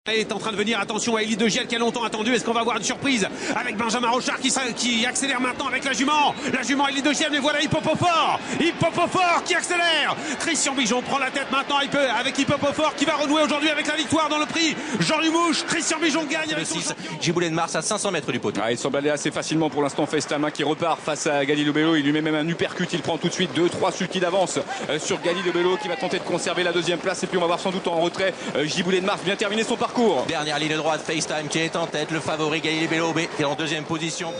Est en train de venir, attention à Élite de Giel qui a longtemps attendu. Est-ce qu'on va avoir une surprise avec Benjamin Rochard qui accélère maintenant avec la jument Élite de Giel, mais voilà Hippopofort qui accélère. Christian Bijon prend la tête maintenant avec Hippopofort qui va renouer aujourd'hui avec la victoire dans le prix Jean Lumouche. Christian Bijon gagne avec son 6, Giboulet de Mars à 500 mètres du poteau. Il semble aller assez facilement pour l'instant. FaceTime qui repart face à Galileo Bello. Il lui met même un uppercut. Il prend tout de suite 2-3 sulky d'avance sur Galileo Bello qui va tenter de conserver la deuxième place. Et puis on va voir sans doute en retrait Giboulet de Mars bien terminer son parcours. Dernière ligne droite, FaceTime qui est en tête, le favori Galileo Bello qui est en deuxième position.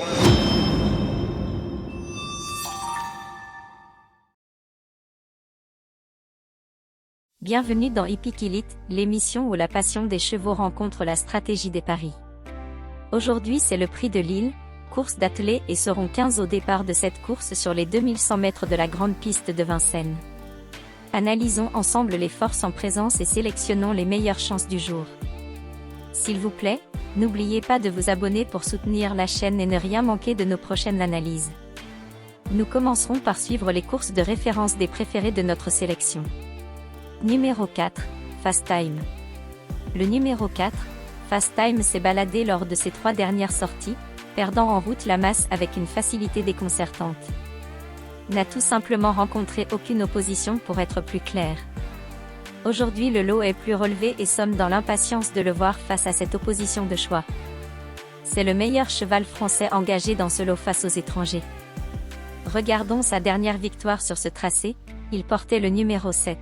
Bienvenue dans Hippique Elite, l'émission où la passion des chevaux rencontre la stratégie des paris. Aujourd'hui c'est le prix de Lille, course d'attelé et seront 15 au départ de cette course sur les 2100 mètres de la grande piste de Vincennes. Analysons ensemble les forces en présence et sélectionnons les meilleures chances du jour. S'il vous plaît, n'oubliez pas de vous abonner pour soutenir la chaîne et ne rien manquer de nos prochaines analyses. Nous commencerons par suivre les courses de référence des préférés de notre sélection. Numéro 4, FaceTime. Le numéro 4, FaceTime s'est baladé lors de ses 3 dernières sorties, perdant en route la masse avec une facilité déconcertante. N'a tout simplement rencontré aucune opposition pour être plus clair. Aujourd'hui le lot est plus relevé et sommes dans l'impatience de le voir face à cette opposition de choix. C'est le meilleur cheval français engagé dans ce lot face aux étrangers. Regardons sa dernière victoire sur ce tracé, il portait le numéro 7.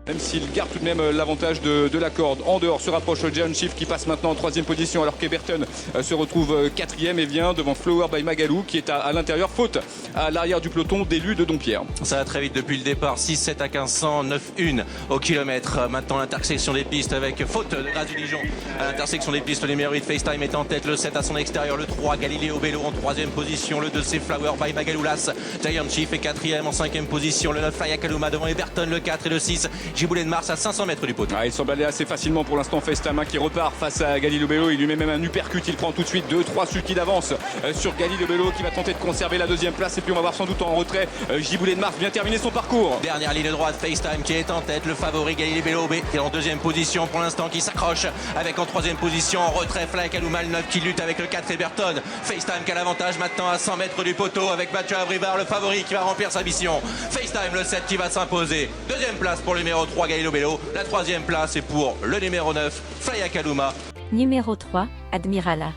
Même s'il garde tout de même l'avantage de la corde. En dehors se rapproche Giant Chief qui passe maintenant en 3e position alors qu'Eberton se retrouve 4e et vient devant Flower by Magalou qui est à l'intérieur, faute à l'arrière du peloton d'élu de Dompierre. Ça va très vite depuis le départ, 6-7 à 1500, 9-1 au kilomètre. Maintenant l'intersection des pistes avec faute de Grâce du Dijon. À l'intersection des pistes, le numéro 8 FaceTime est en tête, le 7 à son extérieur, le 3 Galileo Bello en 3e position, le 2 c'est Flower by Magaloulas. Giant Chief est 4e en 5e position, le 9 Faya Kaluma devant Eberton, le 4 et le 6 Giboulet de Mars à 500 mètres du poteau. Il semble aller assez facilement pour l'instant. FaceTime qui repart face à Galileo Bello. Il lui met même un uppercut. Il prend tout de suite 2-3 sulky d'avance sur Galileo Bello qui va tenter de conserver la deuxième place. Et puis on va voir sans doute en retrait Giboulet de Mars bien terminer son parcours. Dernière ligne droite, FaceTime qui est en tête, le favori Galileo Bello qui est en 2e position pour l'instant, qui s'accroche avec en 3e position en retrait Fly Kaluma, le 9 qui lutte avec le 4 Eberton. FaceTime qui a l'avantage maintenant à 100 mètres du poteau avec Mathieu Abrivard, le favori qui va remplir sa mission. FaceTime le 7 qui va s'imposer. 2e place pour le numéro 3 Galileo Bello. La 3e place est pour le numéro 9 Fly Kaluma. Numéro 3, Admirala.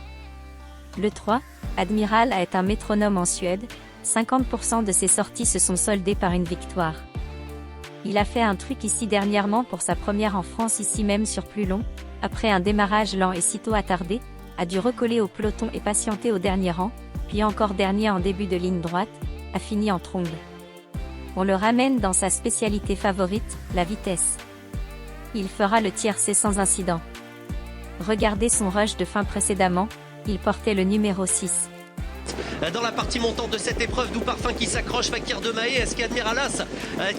Le 3, Admirala est un métronome en Suède, 50% de ses sorties se sont soldées par une victoire. Il a fait un truc ici dernièrement pour sa première en France ici même sur plus long, après un démarrage lent et sitôt attardé, a dû recoller au peloton et patienter au dernier rang, puis encore dernier en début de ligne droite, a fini en trombe. On le ramène dans sa spécialité favorite, la vitesse. Il fera le tiercé sans incident. Regardez son rush de fin précédemment, il portait le numéro 6. Dans la partie montante de cette épreuve, Doux Parfum qui s'accroche, Fakir de Mahé. Est-ce qu'Admiralas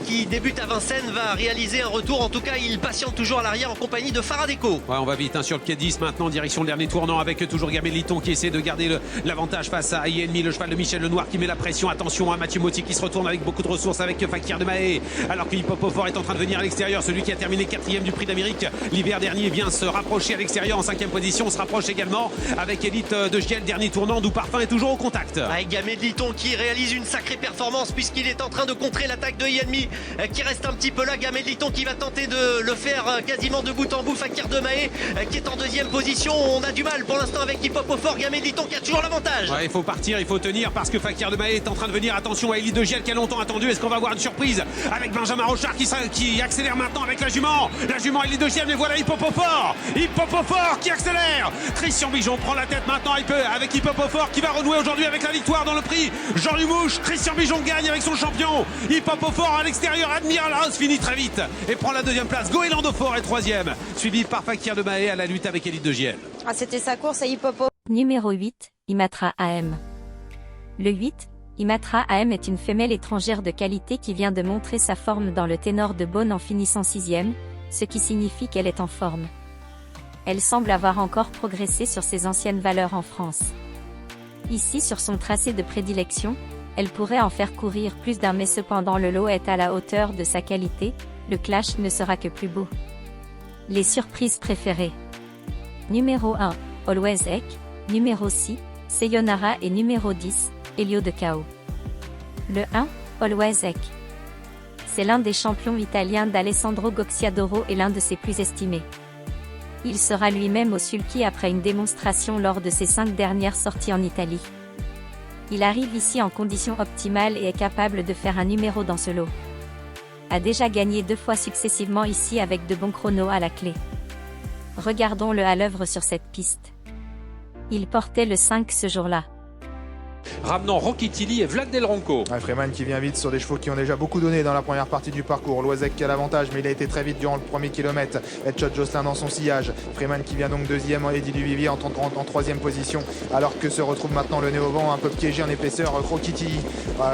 qui débute à Vincennes va réaliser un retour? En tout cas il patiente toujours à l'arrière en compagnie de Faradeco. Ouais, on va vite sur le pied 10 maintenant, direction le dernier tournant avec toujours Gamay Liton qui essaie de garder l'avantage face à Yenmi, le cheval de Michel Lenoir qui met la pression. Attention à Mathieu Motti qui se retourne avec beaucoup de ressources avec Fakir de Mahé, alors que Hippopofort est en train de venir à l'extérieur. Celui qui a terminé 4e du prix d'Amérique l'hiver dernier vient se rapprocher à l'extérieur en 5e position. On se rapproche également avec Élite de Giel, dernier tournant. Doux Parfum est toujours au contact. Avec Gamay Liton qui réalise une sacrée performance puisqu'il est en train de contrer l'attaque de Yenmi qui reste un petit peu là. Gamay Liton qui va tenter de le faire quasiment de bout en bout. Fakir de Mahé qui est en 2e position. On a du mal pour l'instant avec Hippopofort. Gamay Liton qui a toujours l'avantage. Ouais, il faut partir, il faut tenir parce que Fakir de Mahé est en train de venir. Attention à Élite de Giel qui a longtemps attendu. Est-ce qu'on va avoir une surprise avec Benjamin Rochard qui accélère maintenant avec la jument Élite de Giel, mais voilà Hippopofort qui accélère. Christian Bijon prend la tête maintenant avec Hippopofort qui va renouer aujourd'hui avec la victoire dans le prix Jean Lumouche. Christian Bijon gagne avec son champion. Hippopofort à l'extérieur. Admiralas finit très vite et prend la 2e place. Goéland Fort est 3e, suivi par Fakir de Mahé à la lutte avec Élite de Giel. C'était sa course à Hippopofort. Numéro 8, Imatra AM. Le 8, Imatra AM est une femelle étrangère de qualité qui vient de montrer sa forme dans le ténor de Beaune en finissant 6e, ce qui signifie qu'elle est en forme. Elle semble avoir encore progressé sur ses anciennes valeurs en France. Ici sur son tracé de prédilection, elle pourrait en faire courir plus d'un, mais cependant le lot est à la hauteur de sa qualité, le clash ne sera que plus beau. Les surprises préférées. Numéro 1, Always Ek. Numéro 6, Sayonara et numéro 10, Elio de Cao. Le 1, Always Ek. C'est l'un des champions italiens d'Alessandro Gocciadoro et l'un de ses plus estimés. Il sera lui-même au sulky après une démonstration lors de ses 5 dernières sorties en Italie. Il arrive ici en conditions optimales et est capable de faire un numéro dans ce lot. A déjà gagné 2 fois successivement ici avec de bons chronos à la clé. Regardons-le à l'œuvre sur cette piste. Il portait le 5 ce jour-là. Ramenant Rocky Tilly et Vlad Del Ronco. Freeman qui vient vite sur des chevaux qui ont déjà beaucoup donné dans la première partie du parcours. Loisec qui a l'avantage, mais il a été très vite durant le premier kilomètre. Edshot Jocelyn dans son sillage. Freeman qui vient donc deuxième, Eddie Duvivier en troisième position. Alors que se retrouve maintenant le Néo-Vent un peu piégé en épaisseur. Rocky Tilly,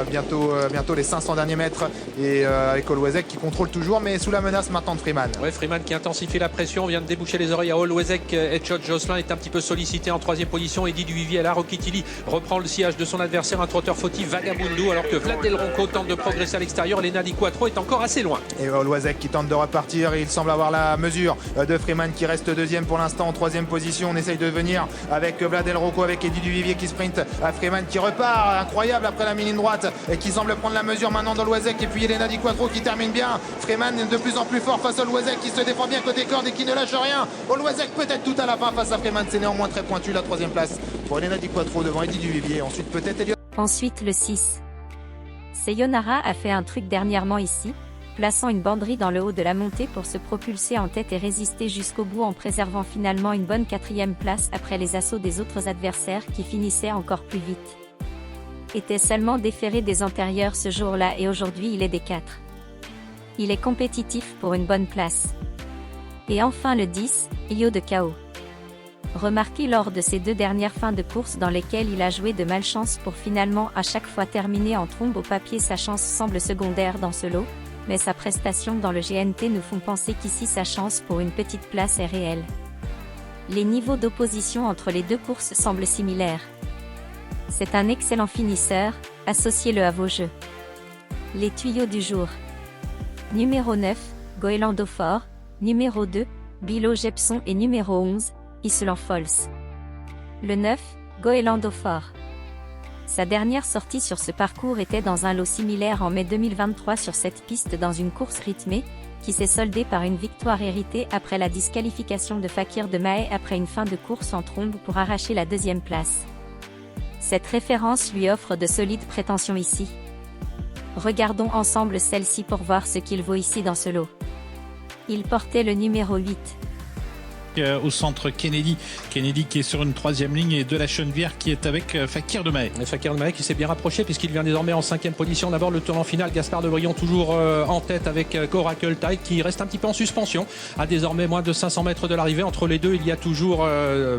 bientôt les 500 derniers mètres. Et avec Loisec qui contrôle toujours, mais sous la menace maintenant de Freeman. Ouais, Freeman qui intensifie la pression, vient de déboucher les oreilles à Olwezek. Edshot Jocelyn est un petit peu sollicité en troisième position. Eddie Duvivier là. Rocky Tilly reprend le sillage de son adversaire, un trotteur fautif Vagabundo, alors que Vlad Del Ronco tente de progresser à l'extérieur. Lena Di Quattro est encore assez loin. Et Loisec qui tente de repartir, il semble avoir la mesure de Freeman qui reste deuxième pour l'instant en troisième position. On essaye de venir avec Vlad Del Ronco, avec Eddie Duvivier qui sprint à Freeman qui repart, incroyable après la mini droite et qui semble prendre la mesure maintenant de Loisec. Et puis Lena Di Quattro qui termine bien. Freeman de plus en plus fort face à Loisec qui se défend bien côté corde et qui ne lâche rien. Loisec peut-être tout à la fin face à Freeman, c'est néanmoins très pointu la troisième place pour Lena Di Quattro devant Eddie Duvivier. Ensuite peut-être Elliot. Ensuite le 6. Sayonara a fait un truc dernièrement ici, plaçant une banderie dans le haut de la montée pour se propulser en tête et résister jusqu'au bout en préservant finalement une bonne 4e place après les assauts des autres adversaires qui finissaient encore plus vite. Était seulement déféré des antérieurs ce jour-là et aujourd'hui il est des 4. Il est compétitif pour une bonne place. Et enfin le 10, Elio de Cao. Remarqué lors de ces 2 dernières fins de course dans lesquelles il a joué de malchance pour finalement à chaque fois terminer en trombe au papier, sa chance semble secondaire dans ce lot, mais sa prestation dans le GNT nous font penser qu'ici sa chance pour une petite place est réelle. Les niveaux d'opposition entre les 2 courses semblent similaires. C'est un excellent finisseur, associez-le à vos jeux. Les tuyaux du jour. Numéro 9, Goelando Fort, numéro 2, Bilo Jepson et numéro 11, Island Falls. Le 9, Goelando Fort. Sa dernière sortie sur ce parcours était dans un lot similaire en mai 2023 sur cette piste dans une course rythmée, qui s'est soldée par une victoire héritée après la disqualification de Fakir de Mahé après une fin de course en trombe pour arracher la 2e place. Cette référence lui offre de solides prétentions ici. Regardons ensemble celle-ci pour voir ce qu'il vaut ici dans ce lot. Il portait le numéro 8. Au centre Kennedy qui est sur une 3e ligne et de la Chenevière qui est avec Fakir de Mahé. Fakir de Mahé qui s'est bien rapproché puisqu'il vient désormais en 5e position. D'abord le tournant final, Gaspard de Brion toujours en tête avec Oracle Tide qui reste un petit peu en suspension à désormais moins de 500 mètres de l'arrivée. Entre les deux il y a toujours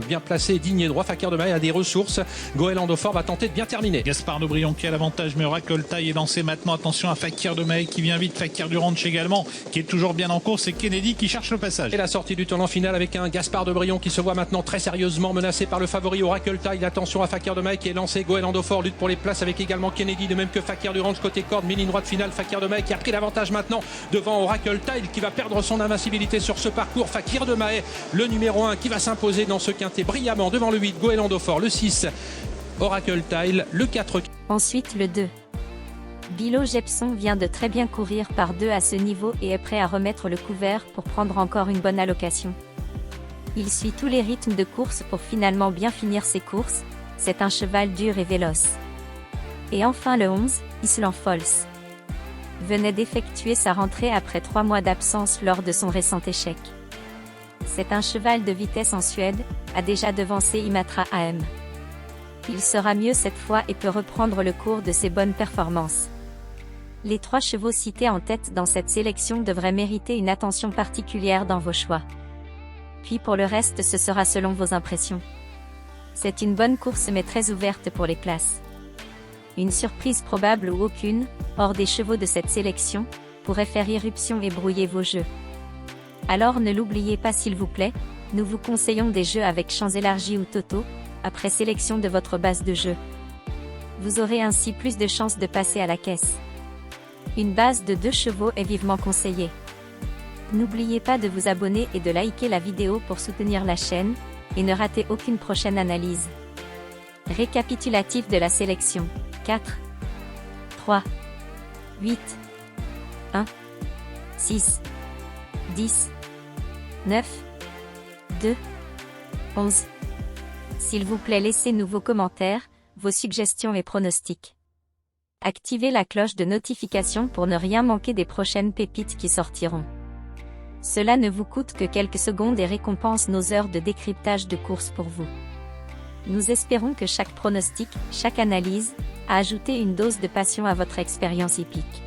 bien placé, digne et droit. Fakir de Mahé a des ressources. Goelando Fort va tenter de bien terminer. Gaspard de Brion qui a l'avantage, mais Oracle Tide est lancé maintenant. Attention à Fakir de Mahé qui vient vite. Fakir du Ranch également qui est toujours bien en course et Kennedy qui cherche le passage. Et la sortie du tournant final avec un Gaspard de Brion qui se voit maintenant très sérieusement menacé par le favori Oracle Tide. Attention à Fakir de Mahé qui est lancé. Goelando Fort lutte pour les places avec également Kennedy, de même que Fakir du Ranch côté corde. Mini droite finale, Fakir de Mahé qui a pris l'avantage maintenant devant Oracle Tide qui va perdre son invincibilité sur ce parcours. Fakir de Mahé, le numéro 1 qui va s'imposer dans ce quintet brillamment devant le 8 Goelando Fort, le 6 Oracle Tide, le 4. Ensuite le 2. Bilo Jepson vient de très bien courir par 2 à ce niveau et est prêt à remettre le couvert pour prendre encore une bonne allocation. Il suit tous les rythmes de course pour finalement bien finir ses courses, c'est un cheval dur et véloce. Et enfin le 11, Island Falls. Venait d'effectuer sa rentrée après 3 mois d'absence lors de son récent échec. C'est un cheval de vitesse en Suède, a déjà devancé Imatra AM. Il sera mieux cette fois et peut reprendre le cours de ses bonnes performances. Les 3 chevaux cités en tête dans cette sélection devraient mériter une attention particulière dans vos choix. Puis pour le reste ce sera selon vos impressions. C'est une bonne course mais très ouverte pour les places. Une surprise probable ou aucune, hors des chevaux de cette sélection, pourrait faire irruption et brouiller vos jeux. Alors ne l'oubliez pas s'il vous plaît, nous vous conseillons des jeux avec champs élargis ou Toto, après sélection de votre base de jeu. Vous aurez ainsi plus de chances de passer à la caisse. Une base de 2 chevaux est vivement conseillée. N'oubliez pas de vous abonner et de liker la vidéo pour soutenir la chaîne, et ne ratez aucune prochaine analyse. Récapitulatif de la sélection. 4, 3, 8, 1, 6, 10, 9, 2, 11. S'il vous plaît, laissez-nous vos commentaires, vos suggestions et pronostics. Activez la cloche de notification pour ne rien manquer des prochaines pépites qui sortiront. Cela ne vous coûte que quelques secondes et récompense nos heures de décryptage de course pour vous. Nous espérons que chaque pronostic, chaque analyse, a ajouté une dose de passion à votre expérience hippique.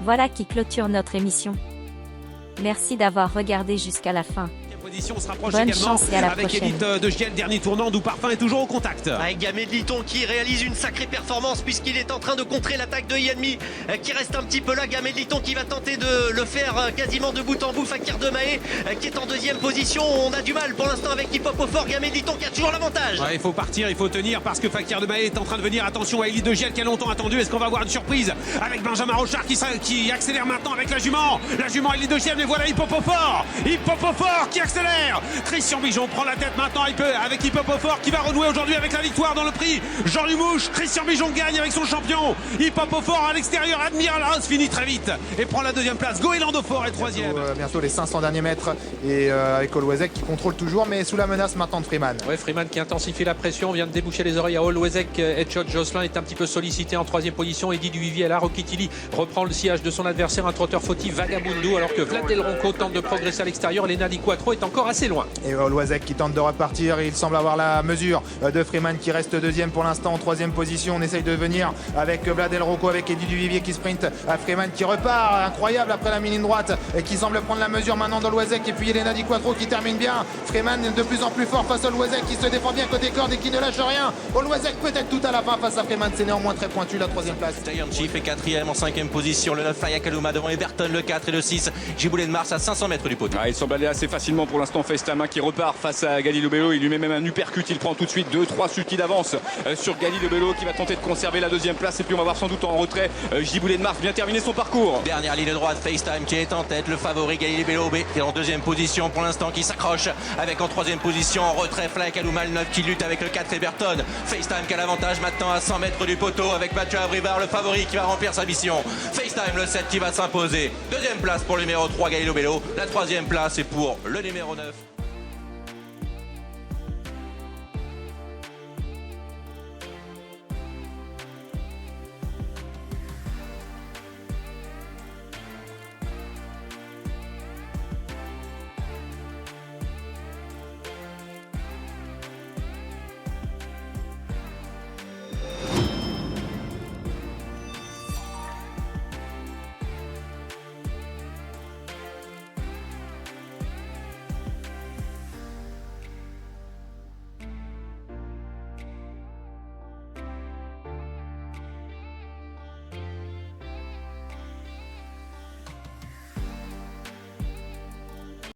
Voilà qui clôture notre émission. Merci d'avoir regardé jusqu'à la fin. On se rapproche Bonne également chance et à la avec prochaine. Elite de Giel, dernier tournant d'où Parfum est toujours au contact. Avec Gamay de Liton qui réalise une sacrée performance puisqu'il est en train de contrer l'attaque de Yanmi qui reste un petit peu là. Gamay de Liton qui va tenter de le faire quasiment de bout en bout. Fakir de Mahé qui est en deuxième position. On a du mal pour l'instant avec Hip Hop au fort. Gamay de Liton qui a toujours l'avantage. Ouais, il faut partir, il faut tenir parce que Fakir de Mahé est en train de venir. Attention à Elite de Giel qui a longtemps attendu. Est-ce qu'on va avoir une surprise avec Benjamin Rochard qui accélère maintenant avec la jument. La jument Elite de Giel, mais voilà Hip Hop au fort. Hip Hop au fort qui accélère. Christian Bijon prend la tête maintenant avec Hip Hop au fort qui va renouer aujourd'hui avec la victoire dans le prix Jean Lumouche. Christian Bijon gagne avec son champion. Hip Hop au fort à l'extérieur. Admiral House finit très vite et prend la deuxième place. Goéland au fort est troisième. Bientôt les 500 derniers mètres et avec Olwezek qui contrôle toujours mais sous la menace maintenant de Freeman. Ouais, Freeman qui intensifie la pression, vient de déboucher les oreilles à Olwezek. Edshot Jocelyn est un petit peu sollicité en troisième position. Eddy Duvivier à la Rokitili reprend le sillage de son adversaire, un trotteur fautif Vagabundu, alors que Vlad Del Ronco tente de progresser à l'extérieur. Lena Di Quattro est encore assez loin. Et Olwezek qui tente de repartir, il semble avoir la mesure de Freeman qui reste deuxième pour l'instant en troisième position. On essaye de venir avec Vlad Del Ronco, avec Eddy Duvivier qui sprint à Freeman qui repart, incroyable après la mini droite et qui semble prendre la mesure maintenant d'Olwezek et puis Elena Di Quattro qui termine bien. Freeman de plus en plus fort face à Olwezek qui se défend bien côté corde et qui ne lâche rien. Olwezek peut-être tout à la fin face à Freeman, c'est néanmoins très pointu la troisième place. Giant Chief est quatrième en cinquième position. Le 9 Faya Kaluma devant Everton, le 4 et le 6 Giboulé de Mars à 500 mètres du poteau. Il semble aller assez facilement pour l'instant. FaceTime qui repart face à Galileo Bello. Il lui met même un uppercut. Il prend tout de suite 2-3 sulky d'avance sur Galileo Bello qui va tenter de conserver la deuxième place. Et puis on va voir sans doute en retrait Giboulé de Mars bien terminer son parcours. Dernière ligne droite, FaceTime qui est en tête. Le favori Galileo Bello qui est en deuxième position pour l'instant, qui s'accroche avec en troisième position en retrait Fly Kaluma, le 9 qui lutte avec le 4 Everton. FaceTime qui a l'avantage maintenant à 100 mètres du poteau avec Mathieu Abrivard, le favori qui va remplir sa mission. FaceTime le 7 qui va s'imposer. Deuxième place pour le numéro 3 Galileo Bello. La troisième place est pour le numéro 9.